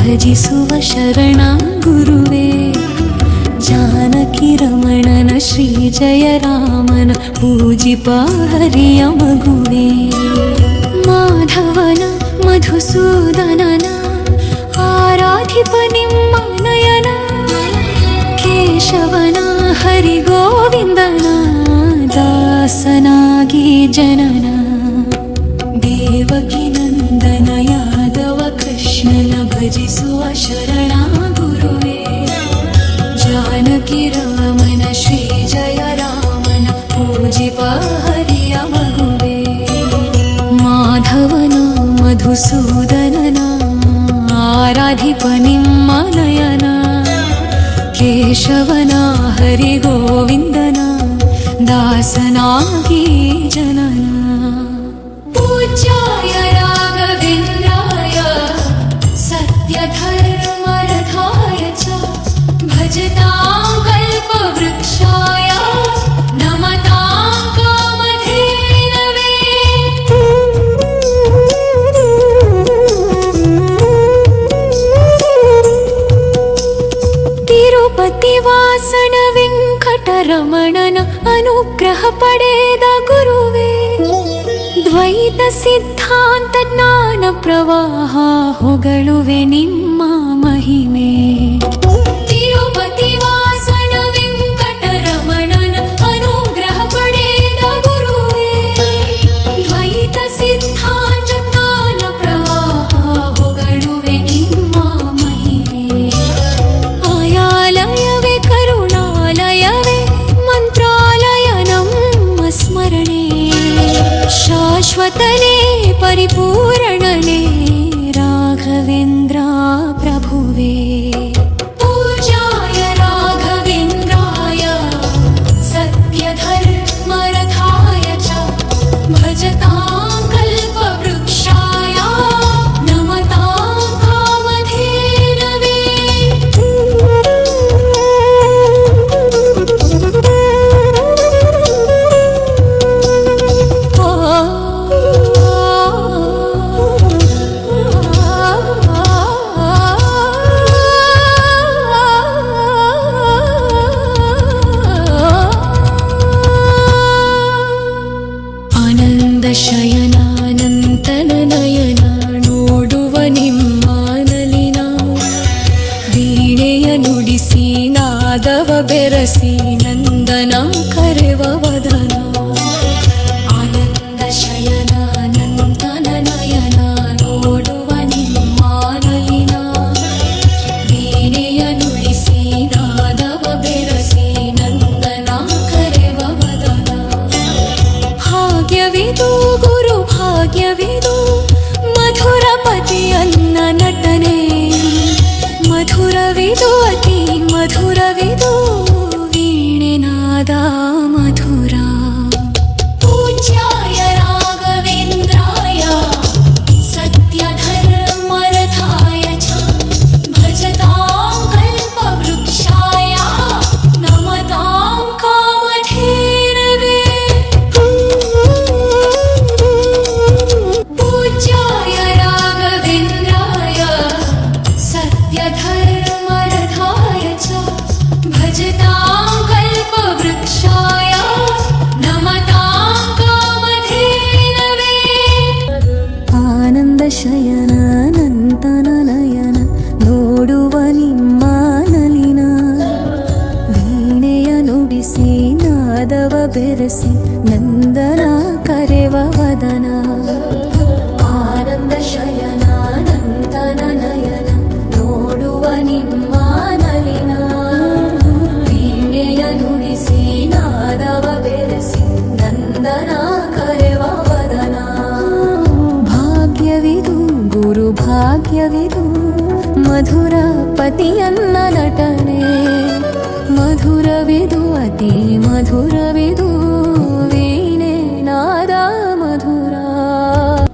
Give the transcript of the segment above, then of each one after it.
ಭಜಿಸುವ ಶರಣ ಗುರುವೇ. ಜಾನಕಿ ರಮಣನ ಶ್ರೀ ಜಯ ರಾಮನ ಪೂಜಿಪ ಹರಿಯ ಮಗುವೇ. ಮಾಧವನ ಮಧುಸೂದನನ ಆರಾಧಿಪ ನಿಮ್ಮ ನಯನ. ಕೇಶವನ ಹರಿ ಗೋವಿಂದನ ದಾಸನಾಗಿ ಜನನ. ದೇವಕಿ ನಂದನ ಯಾದವ ಕೃಷ್ಣನ ಭಜಿಸುವ ಶರಣ ಗುರುವೇ. ಜಾನಕಿ ರಾಮನ ಶ್ರೀ ಜಯ ರಾಮನ ಪೂಜಿಪ ಹರಿಯ ಮಗುವೇ. ಮಾಧವನ ಮಧುಸೂದನನ ಆರಾಧಿಪ ನಿಮ್ಮ ನಯನ. ಕೇಶವನ ಹರಿ ಗೋವಿಂದನ ದಾಸನಾಗಿ ಜನನ. ಪೂಜ್ಯಾಯ ರಾಘವೇಂದ್ರಾಯ ಸತ್ಯಧರ್ಮರಥಾಯ ಚ ಭಜತಾಂ ಕಲ್ಪವೃಕ್ಷಾಯ ನಮತಾಂ ಕಾಮಧೇನವೇ. ತಿರುಪತಿ ವಾಸನ ವೆಂಕಟರಮಣನ ಅನುಗ್ರಹ ಪಡೆದ ಗುರುವೇ. ದ್ವೈತ ಸಿದ್ಧಾಂತ ಜ್ಞಾನ ಪ್ರವಾಹ ಹೊಗಳುವೆ ನಿಮ್ಮ ಮಹಿಮೆ. ತಿರುಪತಿ ವಾಸನ ವೆಂಕಟರಮಣನ ಅನುಗ್ರಹ ಪಡೆದ ಗುರುವೇ. ದ್ವೈತ ಸಿದ್ಧಾಂತ ಜ್ಞಾನ ಪ್ರವಾಹ ಹೊಗಳುವೆ ನಿಮ್ಮ ಮಹಿಮೆ. ಆಯಾಲಯವೇ ಕರುಣಾಲಯವೇ ಮಂತ್ರಾಲಯ ನಮ್ಮ ಸ್ಮರಣೆ. ಶಾಶ್ವತನೇ ಪರಿಪೂರಣನೇ ರಾಘವೇಂದ್ರ ಪ್ರಭುವೇ. ಪೂಜ್ಯಾಯ ರಾಘವೇಂದ್ರಾಯ ಸತ್ಯಧರ್ಮರಥಾಯ ಚ ಭಜತಾಂ ಕಲ್ಪವೃಕ್ಷಾಯ ನಮತಾಂ ಕಾಮಧೇನವೇ. ಶಯನಾನಂತನ ನಯನ ನೋಡುವ ನಿಮ್ಮನಲಿನ. ವೀಣೆಯ ನುಡಿಸಿ ನಾದವ ಬೆರಸಿ ನಂದನ ಕರೆವ ವದನ. ಆನಂದ ಶಯನಾನಂತನ ನಯನ ನೋಡುವ ನಿಮ್ಮನಲಿನ. ವೀಣೆಯ ನುಡಿಸಿ ನಾದವ ಬೆರಸಿ ನಂದನ ಕರೆವ ವದನ. ಭಾಗ್ಯವಿದು ಗುರು ಭಾಗ್ಯವಿದು ಮಧುರಪತಿಯನ್ನ ನಟನೆ. ಮಧುರವಿದು ಅತಿ ಮಧುರವಿದು ವೀಣೆನಾದ ಮಧುರ. ಪೂಜ್ಯಾಯ ರಾಘವೇಂದ್ರಾಯ ಸತ್ಯಧರ್ಮರಥಾಯ ಚ ಭಜತಾಂ ಕಲ್ಪವೃಕ್ಷಾಯ ನಮತಾಂ ಕಾಮಧೇನವೇ. ಪೂಜ್ಯಾಯ ರಾಘವೇಂದ್ರಾಯ ಸತ್ಯಧರ್ಮರಥಾಯ ಚ ಭಜತಾಂ ಕಲ್ಪವೃಕ್ಷಾಯ ನಮತಾಂ ಕಾಮಧೇನವೇ. ಆನಂದ ಶಯನಾನಂತನ ನಯನ ನೋಡುವ ನಿಮ್ಮ ನಲಿನ. ವೀಣೆಯ ನುಡಿಸಿ ನಾದವ ಬೆರಸಿ ನಂದನ ಕರೆವ ವದನ. ಆನಂದ ಶಯನಾನಂತನ ನಯನ ನೋಡುವ ನಿಮ್ಮ ನಲಿನ. ವೀಣೆಯ ನುಡಿಸಿ ನಾದವ ಬೆರಸಿ ನಂದನ ಕರೆವ ವದನ. ಭಾಗ್ಯವಿದು ಗುರು ಭಾಗ್ಯವಿದು ಮಧುರ ಪತಿಯನ್ನ ನಟನೆ. ಮಧುರವಿದು ಅತಿ ಮಧುರವಿದು ವೀಣೆ ನಾದ ಮಧುರ.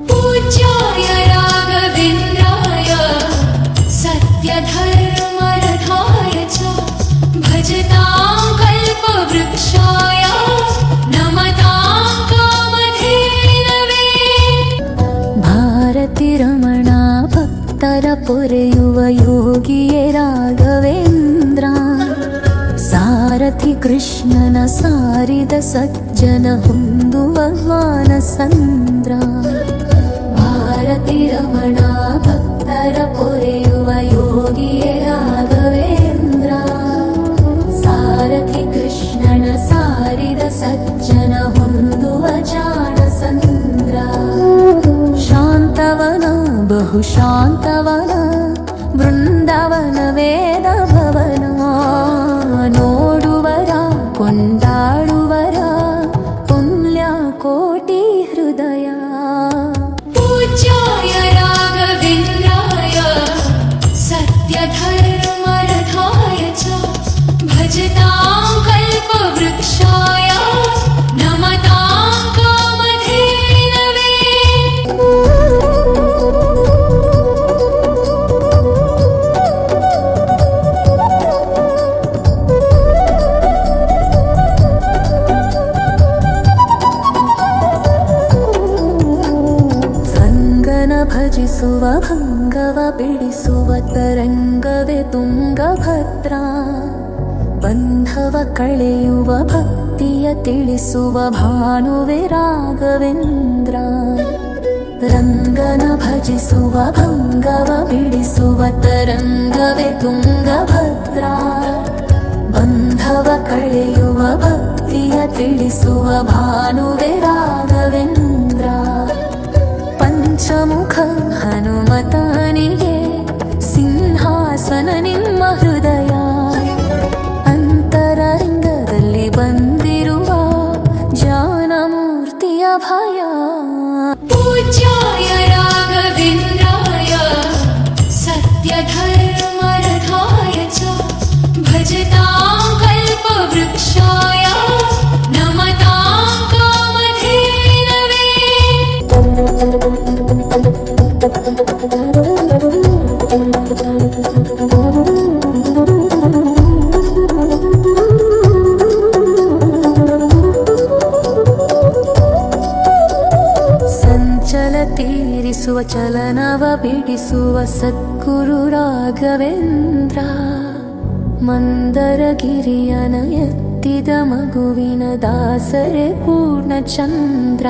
ಪೂಜ್ಯಾಯ ರಾಘವೇಂದ್ರಾಯ ಸತ್ಯಧರ್ಮರಥಾಯ ಚ ಭಜತಾಂ ಕಲ್ಪವೃಕ್ಷಾಯ ನಮತಾಂ ಕಾಮಧೇನವೇ. ಭಾರತಿ ರಮಣ ಭಕ್ತರ ಪೊರೆಯುವ ಯೋಗಿಯೇ ರಾಘವೇಂದ್ರ ಸಾರಥಿ ಕೃಷ್ಣನ ಸಾರಿದ ಸಜ್ಜನ ಹೊಂದುವ ಮಾನಸಂದ್ರ ಭಾರತಿ ರಮಣ ಭಕ್ತರ ಪೊರೆಯುವ ಯೋಗಿಯೇ ರಾಘವೇಂದ್ರ ಸಾರಥಿ ಕೃಷ್ಣನ ಸಾರಿದ ಸಜ್ಜನ ಹೊಂದುವ ಜಾಣಸಂದ್ರ ಶಾಂತವನ ಬಹು ಶಾಂತವನ ಬೃಂದಾವನ ವೇದ ಭವನ ನೋಡುವರ ಕೊಂಡಾಡುವರ ಪುಣ್ಯ ಕೋಟಿ ಹೃದಯ ಪೂಜ್ಯಾಯ ರಾಘವೇಂದ್ರಾಯ ಸತ್ಯ ಧರ್ಮರಥಾಯ ಚ ಭಜತಾಂ ಕಲ್ಪವೃಕ್ಷಾಯ ನಮತಾಂ ಕಾಮಧೇನವೇ ಭಜಿಸುವ ಭಂಗವ ಬಿಡಿಸುವ ತರಂಗವೇ ತುಂಗಭದ್ರ ಬಂಧವ ಕಳೆಯುವ ಭಕ್ತಿಯ ತಿಳಿಸುವ ಭಾನುವೆ ರಾಘವೇಂದ್ರ ರಂಗನ ಭಜಿಸುವ ಭಂಗವ ಬಿಡಿಸುವ ತರಂಗವೇ ತುಂಗಭದ್ರ ಬಂಧವ ಕಳೆಯುವ ಭಕ್ತಿಯ ತಿಳಿಸುವ ಭಾನುವೆ ರಾಘವೇಂದ್ರ ಪಂಚಮುಖ ಹನುಮತನಿಗೆ ಸಿಂಹಾಸನ ನಿಮ್ಮ ಹೃದಯ ಅಂತರಂಗದಲ್ಲಿ ಬಂದಿರುವ ಜಾನಮೂರ್ತಿಯ ಭಯ ಪೂಜ್ಯಾಯ ರಾಘವೇಂದ್ರಾಯ ಸತ್ಯ ಧರ್ಮರಥಾಯ ಚ ಭಜತಾಂ ಕಲ್ಪವೃಕ್ಷಾಯ ನಮತಾಂ ಕಾಮಧೇನವೇ ಸಂಚಲ ತೀರಿಸುವ ಚಲನವ ಬಿಡಿಸುವ ಸದ್ಗುರು ರಾಘವೇಂದ್ರ ಮಂದರಗಿರಿಯನ ಎತ್ತಿದ ಮಗುವಿನ ದಾಸರೇ ಪೂರ್ಣಚಂದ್ರ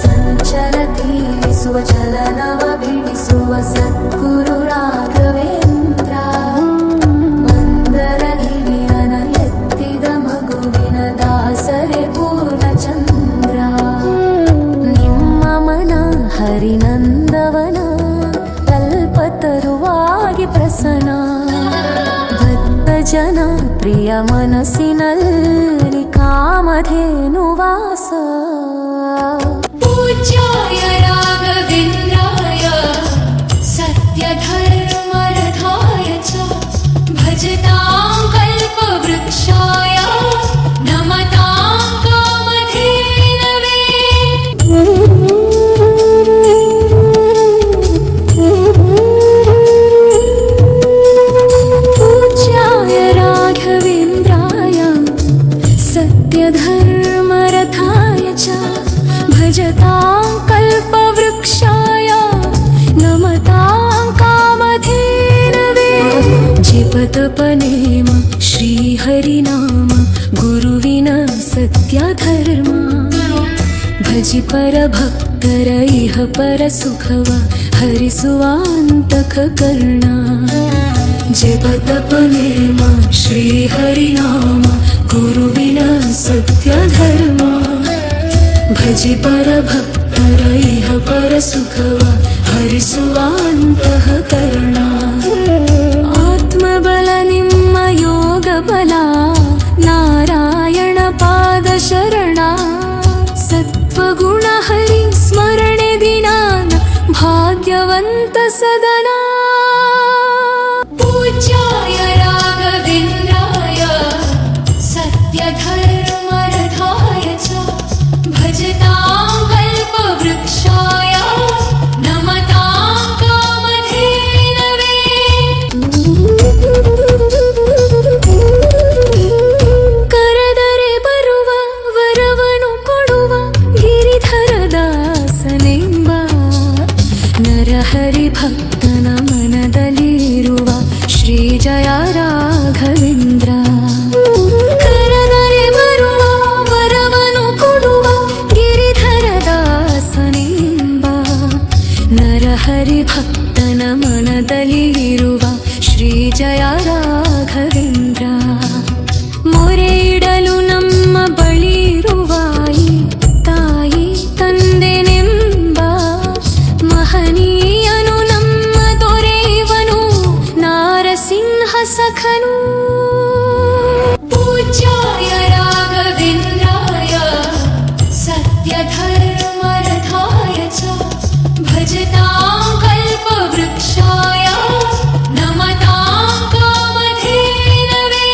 ಸಂಚಲ ತೀರಿಸುವ ಚಲನವ ಬಿಡಿಸುವ ಸದ್ಗುರು ರಾಘವೇಂದ್ರ ಮಂದರಗಿರಿಯನ ಎತ್ತಿದ ಮಗುವಿನ ದಾಸರೇ ಪೂರ್ಣಚಂದ್ರ ನಿಮ್ಮ ಮನ ಹರಿನಂದವನ ಕಲ್ಪತರುವಾಗಿ ಪ್ರಸನ್ನ ಭಕ್ತ ಜನ ಪ್ರಿಯ ಮನಸ್ಸಿನಲ್ಲಿ ಕಾಮಧೇನು ವಾಸ ಪೂಜ್ಯಾಯ ರಾಘವೇಂದ್ರಾಯ ಸತ್ಯ ಧರ್ಮರಥಾಯ ಚ ಭಜತಾಂ ಕಲ್ಪವೃಕ್ಷಾಯ ನಮತಾಂ ಕಾಮಧೇನವೇ ಪೂಜ್ಯಾಯ ರಾಘವೇಂದ್ರಾಯ ಸತ್ಯ ಧರ್ಮರಥಾಯ ಚ ಭಜತಾಂ ಕಲ್ಪವೃಕ್ಷಾಯ ನಮತಾಂ ಕಾಮಧೇನವೇ ಜಪತಪನೇಮ ಶ್ರೀಹರಿನಾಮ ಗುರುವಿನ ಸತ್ಯ ಧರ್ಮ ಭಜಿ ಪರ ಭಕ್ತರ ಇಹ ಪರ ಸುಖವ ಹರಿಸುವಾಂತಕ ಕರ್ಣ ಜಪತಪನೇಮ ಶ್ರೀಹರಿನಾಮ ಗುರುವಿನ ಸತ್ಯ ಧರ್ಮ ಭಜಿ ಪರ ಭಕ್ತರ ಇಹ ಪರ ಸುಖವ ಹರಿಸುವಾಂತಹ ಕರ್ಣ ಆತ್ಮಬಲ ನಿಮ್ಮ ಯೋಗ ಬಲ ನಾರಾಯಣ ಪಾದ ಶರಣ ಸತ್ವಗುಣ ಹರಿ ಸ್ಮರಣೆ ದಿನಾನ ಭಾಗ್ಯವಂತ ಸದನ ಪೂಜ್ಯಾಯ ರಾಘವೇಂದ್ರಾಯ ಸತ್ಯ ಧರ್ಮರಥಾಯ ಚ ಭಜತಾಂ ಕಲ್ಪವೃಕ್ಷಾಯ ನಮತಾಂ ಕಾಮಧೇನವೇ ಶ್ರೀ ಜಯ ರಾಘವೇಂದ್ರ. ಕರದರೆ ಬರುವ ವರವನು ಕೊಡುವ ಗಿರಿಧರ ದಾಸನೆಂಬ ನರಹರಿ ಭಕ್ತನ ಮನದಲ್ಲಿ ಇರುವ ಶ್ರೀ ಜಯ ರಾಘವೇಂದ್ರ. ಮೊರೆ ಇಡಲು ನಮ್ಮ ಬಳಿ ಇರುವ ತಾಯಿ ತಂದೆನೆಂಬ ಮಹನೀಯನು ನಮ್ಮ ದೊರೆಯವನು ನಾರಸಿಂಹ ಸಖನು. ಪೂಜ್ಯಾಯ ರಾಘವೇಂದ್ರಾಯ ಸತ್ಯಧರ್ಮರಥಾಯ ಚ ಭಜತಾಂ ಕಲ್ಪವೃಕ್ಷಾಯ ನಮತಾಂ ಕಾಮಧೇನವೇ.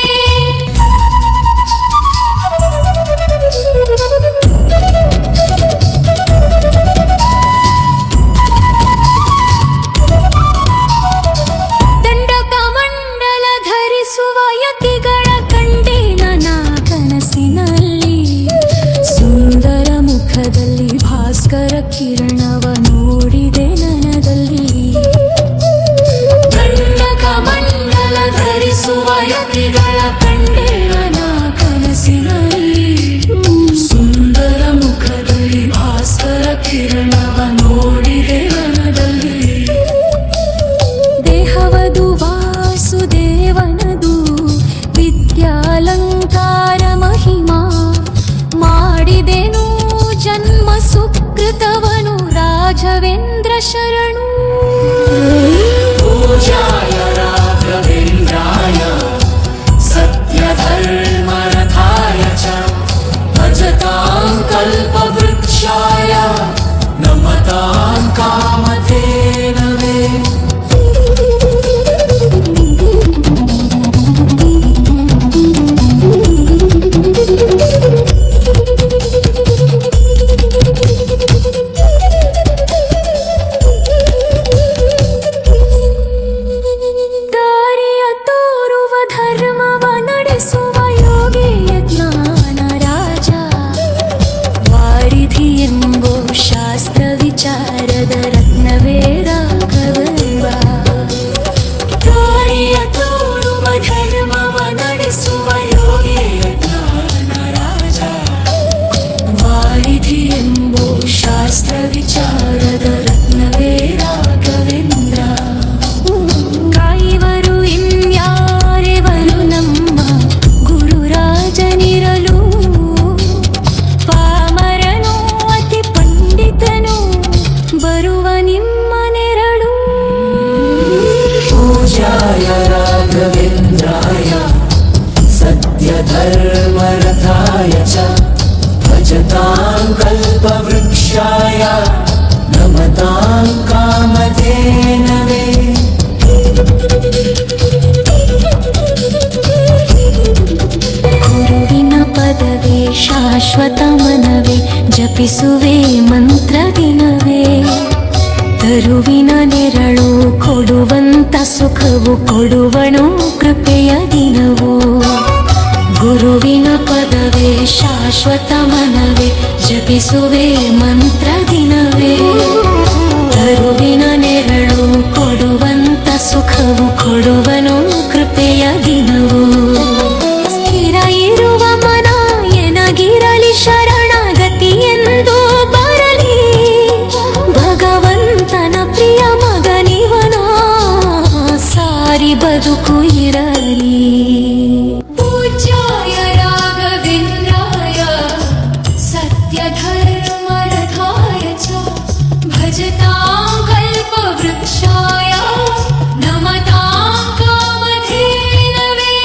ದಂಡಕಮಂಡಲ ಧರಿಸುವ ಯತಿಗಳ ಕಂಡೇನ ನಾ ಕನಸಿನಲ್ಲಿ. ಸುಂದರ ಮುಖದಲ್ಲಿ ಭಾಸ್ಕರ ಕಿರಣವ ನೋಡಿದೆ ನನದಲ್ಲಿ. ದಂಡಕಮಂಡಲ ಧರಿಸುವ ಯತಿಗಳ ಕಂಡೇನ ನಾ ಕನಸಿನಲ್ಲಿ. ಸುಂದರ ಮುಖದಲ್ಲಿ ಭಾಸ್ಕರ ಕಿರಣವ ನೋಡಿದೆ ನನದಲ್ಲಿ. ದೇಹವದು ವಾಸುದೇವನದು ವಿದ್ಯಾಲಂಕಾರ ಮಹಿಮಾ. ಮಾಡಿದೆನು ಜನ್ಮ ಸುಕೃತವನು ರಾಘವೇಂದ್ರ ಶರಣು. ಪೂಜ್ಯಾಯ ರಾಘವೇಂದ್ರಾಯ ಸತ್ಯಧರ್ಮರಥಾಯ ಚ ಭಜತಾಂ ಕಲ್ಪವೃಕ್ಷಾಯ ನಮತಾಂ ಕಾಮಧೇನವೇ. ದಾರಿಯ ತೋರುವ ಧರ್ಮವ ನಡೆಸುವ ಯೋಗಿಯ ಜ್ಞಾನ ರಾಜ. ವಾರಿಧಿ ಎಂಬೋ ಶಾಸ್ತ್ರ ವಿಚಾರದ ರತ್ನವೇ ರಾಘವೇಂದ್ರ. ದಾರಿಯ ತೋರುವ ಧರ್ಮವ ನಡೆಸುವ ಯೋಗಿಯ ಜ್ಞಾನ ರಾಜ. ವಾರಿಧಿ ಎಂಬೋ ಶಾಸ್ತ್ರ ವಿಚಾರದ ರತ್ನವೇ ರಾಘವೇಂದ್ರ. ಕಾಯುವರು ಇನ್ಯಾರೆವರು ನಮ್ಮ ಗುರುರಾಜನಿರಲು. ಪಾಮರನು ಅತಿ ಪಂಡಿತನು ಬರುವ ನಿಮ್ಮ ನೆರಳು. ಪೂಜ್ಯಾಯ ರಾಘವೇಂದ್ರಾಯ ಸತ್ಯಧರ್ಮರಥಾಯ ಚ ಭಜತಾಂ ಕಲ್ಪವೃಕ್ಷಾಯ ನಮತಾಂ ಕಾಮಧೇನವೇ. ಗುರುವಿನ ಪದವೇ ಶಾಶ್ವತ ಮನವೇ ಜಪಿಸುವೆ ಮಂತ್ರ ದಿನವೇ. ತರುವಿನ ನೆರಳು ಕೊಡುವಂತ ಸುಖವು ಕೊಡುವನು ಕೃಪೆಯ ದಿನವು. ಗುರುವಿನ ಪದವೇ ಶಾಶ್ವತ ಮನವೇ ಜಪಿಸುವೆ ಮಂತ್ರ ದಿನವೇ. ತರುವಿನ ನೆರಳು ಕೊಡುವಂತ ಸುಖವು ಕೊಡುವನು ಕೃಪೆಯ ದಿನವು. ಸ್ಥಿರ ಇರುವ ಮನ ಎನಗಿರಲಿ ಶರಣಗತಿ ಎಂದು ಬರಲಿ. ಭಗವಂತನ ಪ್ರಿಯ ಮಗನಿವನ ಸಾರಿ ಬದುಕು ಇರಲಿ. ಪೂಜ್ಯಾಯ ರಾಘವೇಂದ್ರಾಯ ಸತ್ಯಧರ್ಮರಥಾಯ ಚ ಭಜತಾಂ ಕಲ್ಪವೃಕ್ಷಾಯ ನಮತಾಂ ಕಾಮಧೇನವೇ.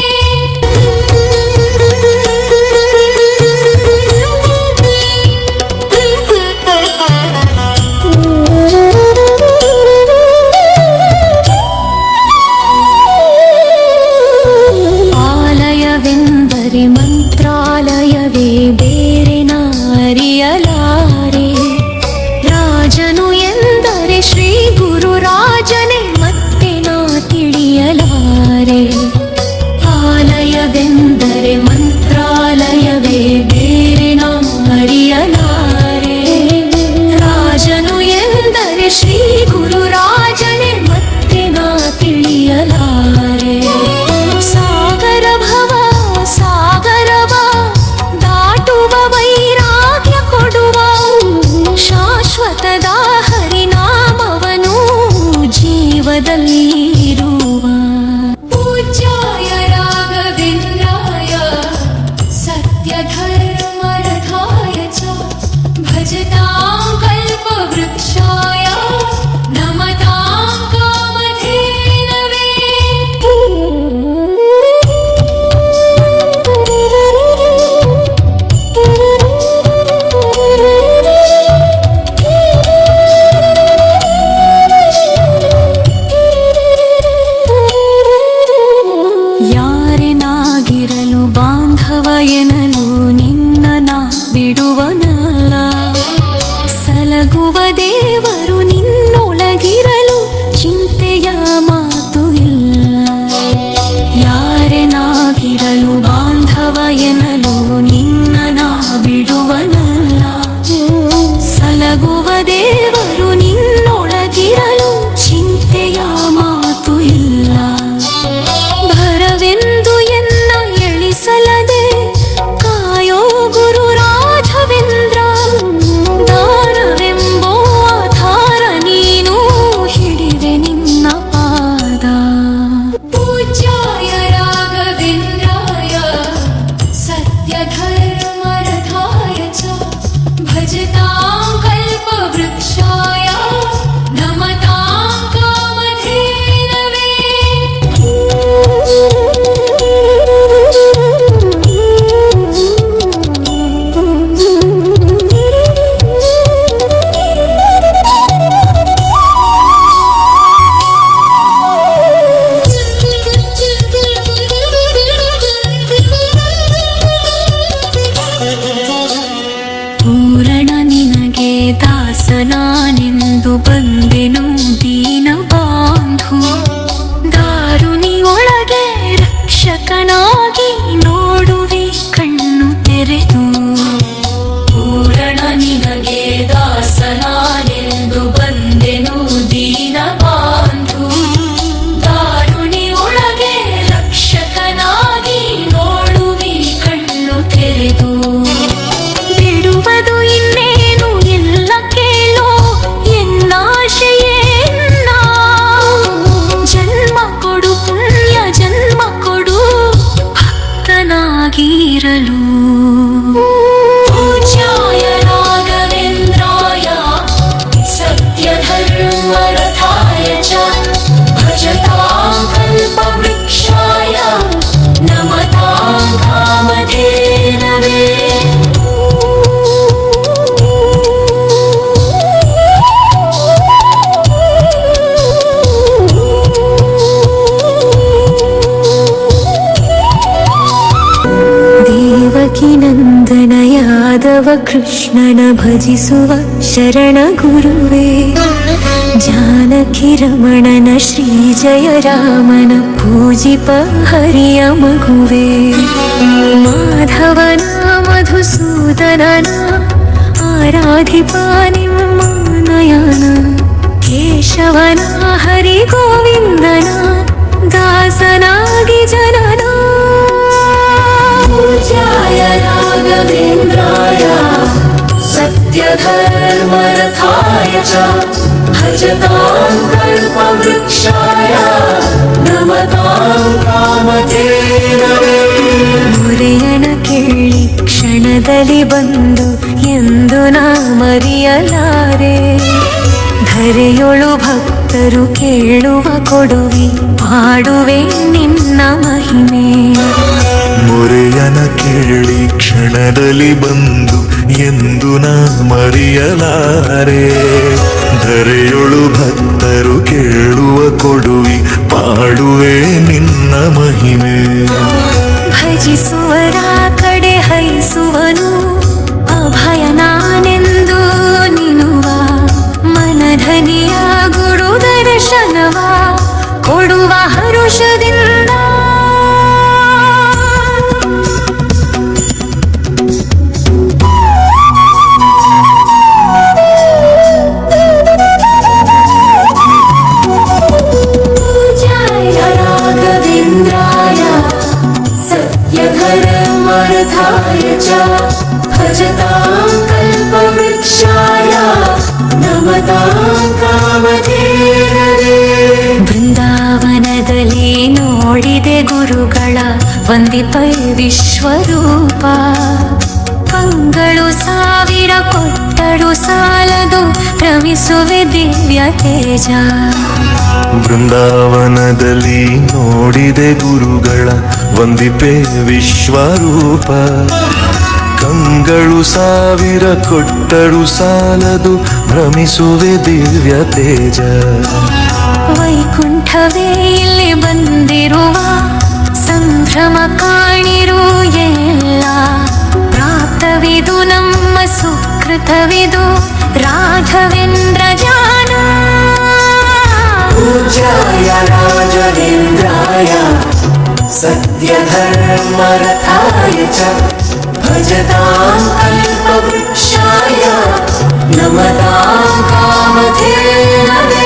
ಆಲಯವೆಂದರೆ ಮಂತ್ರಾಲಯವೇ ಬೇರೆ ನಾರಿಯಲಾರೆ. ರಾಜನು ಎಂದರೆ ಶ್ರೀ ಗುರು ರಾಜನೇ ಮತ್ತೆ ನಾ ತಿಳಿಯಲಾರೆ. ಆಲಯವೆಂದರೆ ಮಂತ್ರಾಲಯವೇ ಬೇರೆ ನಾರಿಯಲಾರೆ. ರಾಜನು ಎಂದರೆ ಶ್ರೀ ಗುರು ರಾಜನೇ ಮತ್ತೆ ನಾ ತಿಳಿಯಲಾರೆ. ಯಾರೆನಾಗಿರಲು ಬಾಂಧವ ಎನ್ನಲು ನಿನ್ನ ನಾ ಬಿಡುವನಲ್ಲ. ಸಲಗುವ ದೇವರು ನಿನ್ನೊಳಗಿರಲು ಚಿಂತೆಯ ಮಾತು ಇಲ್ಲ. ಯಾರೆನಾಗಿರಲು ಬಾಂಧವ ಎನ್ನಲು ನಿನ್ನ ನಾ ಬಿಡುವನಲ್ಲ. ಸಲಗುವ ದೇವರು ನಿನ್ನೊಳಗಿರಲು ಚಿಂತೆಯ ಮಾತು ಇಲ್ಲ. ಭರವೆಂದು ಎನ್ನ ಎಳಿಸಲದೆ ಕಾಯೋ ಗುರು ರಾಘವೇಂದ್ರ. ದಾರವೆಂಬೋ ಆಧಾರ ನೀನು ಹಿಡಿದೆ ನಿನ್ನ ಪಾದ. ಪೂಜ್ಯಾಯ ರಾಘವೇಂದ್ರಾಯ ಸತ್ಯ ಧರ್ಮರಥಾಯ ಚ ಭಜತಾಂ ಕಲ್ಪವೃಕ್ಷಾಯ ನಮತಾಂ ಕಾಮಧೇನವೇ. ಪೂರಣ ನಿನಗೆ ದಾಸನಾನೆಂದು ಬಂದೆನು ದೀನ ಬಾಂಧು. ದಾರುಣಿಯೊಳಗೆ ರಕ್ಷಕನಾಗಿ ನೋಡುವೆ ಕಣ್ಣು ತೆರೆದು. ಪೂರಣ ನಿನಗೆ ದಾಸನಾನೆಂದು ಬಂದೆನು ದೀನ ಬಾಂಧು. ದಾರುಣಿಯೊಳಗೆ ರಕ್ಷಕನಾಗಿ ನೋಡುವೆ ಕಣ್ಣು ತೆರೆದು. ಬಿಡುವುದು ಇನ್ನೇನು ಎಲ್ಲ ಕೇಳೋ ಎನ್ನಾಶೆಯೇನ್ನ. ಜನ್ಮ ಕೊಡು ಪುಣ್ಯ ಜನ್ಮ ಕೊಡು ಭಕ್ತನಾಗಿರಲು. ಪೂಜ್ಯಾಯ ರಾಘವೇಂದ್ರಾಯ ಸತ್ಯ ಧರ್ಮರಥಾಯ ಚ ಭಜತಾಂ ಕಲ್ಪವೃಕ್ಷಾಯ ನಮತಾಂ ಕಾಮಧೇನವೇ. ದೇವಕಿ ನಂದನ ಯಾದವ ಕೃಷ್ಣನ ಭಜಿಸುವ ಶರಣ ಗುರುವೇ. ಜಾನಕಿ ರಮಣನ ಶ್ರೀ ಜಯ ರಾಮನ ಪೂಜಿಪ ಹರಿಯ ಮಗುವೇ. ಮಾಧವನ ಮಧುಸೂದನನ ಆರಾಧಿಪ ನಿಮ್ಮ ನಯನ. ಕೇಶವನ ಹರಿ ಗೋವಿಂದನ ದಾಸನಾಗಿ ಜನನ. ಪೂಜ್ಯಾಯ ರಾಘವೇಂದ್ರಾಯ ಸತ್ಯ ಧರ್ಮರಥಾಯ ಚ ಭಜತಾಂ ಕಲ್ಪವೃಕ್ಷಾಯ ನಮತಾಂ ಕಾಮಧೇನವೇ. ಮೊರೆಯನ ಕೇಳಿ ಕ್ಷಣದಲ್ಲಿ ಬಂದು ಎಂದು ನಾ ಮರೆಯಲಾರೆ. ಧರೆಯೊಳು ಭಕ್ತರು ಕೇಳುವ ಕೊಡುವಿ ಪಾಡುವೆ ನಿನ್ನ ಮಹಿಮೆ. ಮೊರೆಯನ ಕೇಳಿ ಕ್ಷಣದಲ್ಲಿ ಬಂದು ಎಂದು ನಾ ಮರೆಯಲಾರೆ. ಧರೆಯೊಳು ಭಕ್ತರು ಕೇಳುವ ಕೊಡುವಿ ಪಾಡುವೆ ನಿನ್ನ ಮಹಿಮೆ. ಭಜಿಸುವರ ಕಡೆ ಹೈಸುವನು ಅಭಯನಾನೆಂದು ನಿನುವ. ಮನಧನಿಯ ಗುರು ದರ್ಶನವ ಕೊಡುವ ಹರುಷದಿಂದ. ಪೂಜ್ಯಾಯ ರಾಘವೇಂದ್ರಾಯ ಸತ್ಯ ಧರ್ಮರಥಾಯ ಚ ಭಜತಾಂ ಕಲ್ಪವೃಕ್ಷಾಯ ನಮತಾಂ ಕಾಮಧೇನವೇ. ಬೃಂದಾವನದಲ್ಲಿ ನೋಡಿದೆ ಗುರುಗಳ ವಂದಿಪೈ ವಿಶ್ವರೂಪ. ಕಂಗಳು ಸಾವಿರ ಕೊಟ್ಟರು ಸಾಲದು ಭ್ರಮಿಸುವೆ ದಿವ್ಯ ತೇಜ. ಬೃಂದಾವನದಲ್ಲಿ ನೋಡಿದೆ ಗುರುಗಳ ವಂದಿಪೆ ವಿಶ್ವರೂಪ. ಕಂಗಳು ಸಾವಿರ ಕೊಟ್ಟರು ಸಾಲದು ಭ್ರಮಿಸುವೆ ದಿವ್ಯ ತೇಜ. ವೈಕುಂಠವೇ ಇಲ್ಲಿ ಬಂದಿರುವ ಸಂಭ್ರಮ ಕಾಣಿರು ಎಲ್ಲ ಪ್ರಾಪ್ತವಿದು ನಮ್ಮ ಸುಕೃತವಿದು ರಾಘವೇಂದ್ರ ಜಾನ पूज्याय राघवेन्द्राय सत्यधर्मरथाय च भजतां कल्पवृक्षाय नमतां कामधेनवे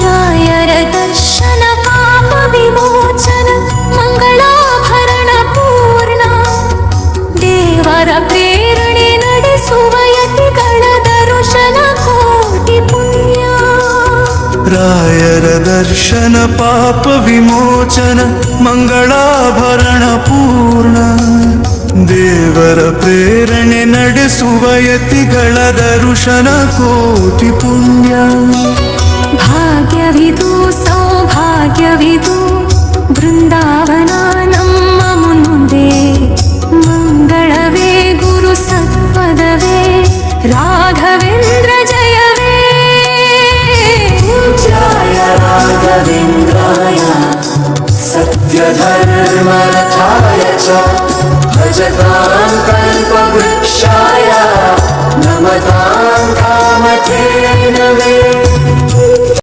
ರಾಯರ ದರ್ಶನ ಪಾಪ ವಿಮೋಚನ ಮಂಗಳಾಭರಣ ಪೂರ್ಣ ದೇವರ ಪ್ರೇರಣೆ ನಡೆಸುವ ಯತಿಗಳ ದರ್ಶನ ಕೋಟಿ ಪುಣ್ಯ ರಾಯರ ದರ್ಶನ ಪಾಪ ವಿಮೋಚನ ಮಂಗಳಾಭರಣ ಪೂರ್ಣ ದೇವರ ಪ್ರೇರಣೆ ನಡೆಸುವ ಯತಿಗಳ ದರ್ಶನ ಕೋಟಿ ಪುಣ್ಯ ಭಾಗ್ಯವಿದು ಸೌಭಾಗ್ಯವಿದು ಬೃಂದಾವನ ನಮ್ಮ ಮುಂದೆ ಮಂಗಳವೇ ಗುರು ಸತ್ಪದವೇ ರಾಘವೇಂದ್ರ ಜಯವೇ पूज्याय राघवेन्द्राय सत्यधर्मरथाय च भजतां कल्पवृक्षाय नमतां कामधेनवे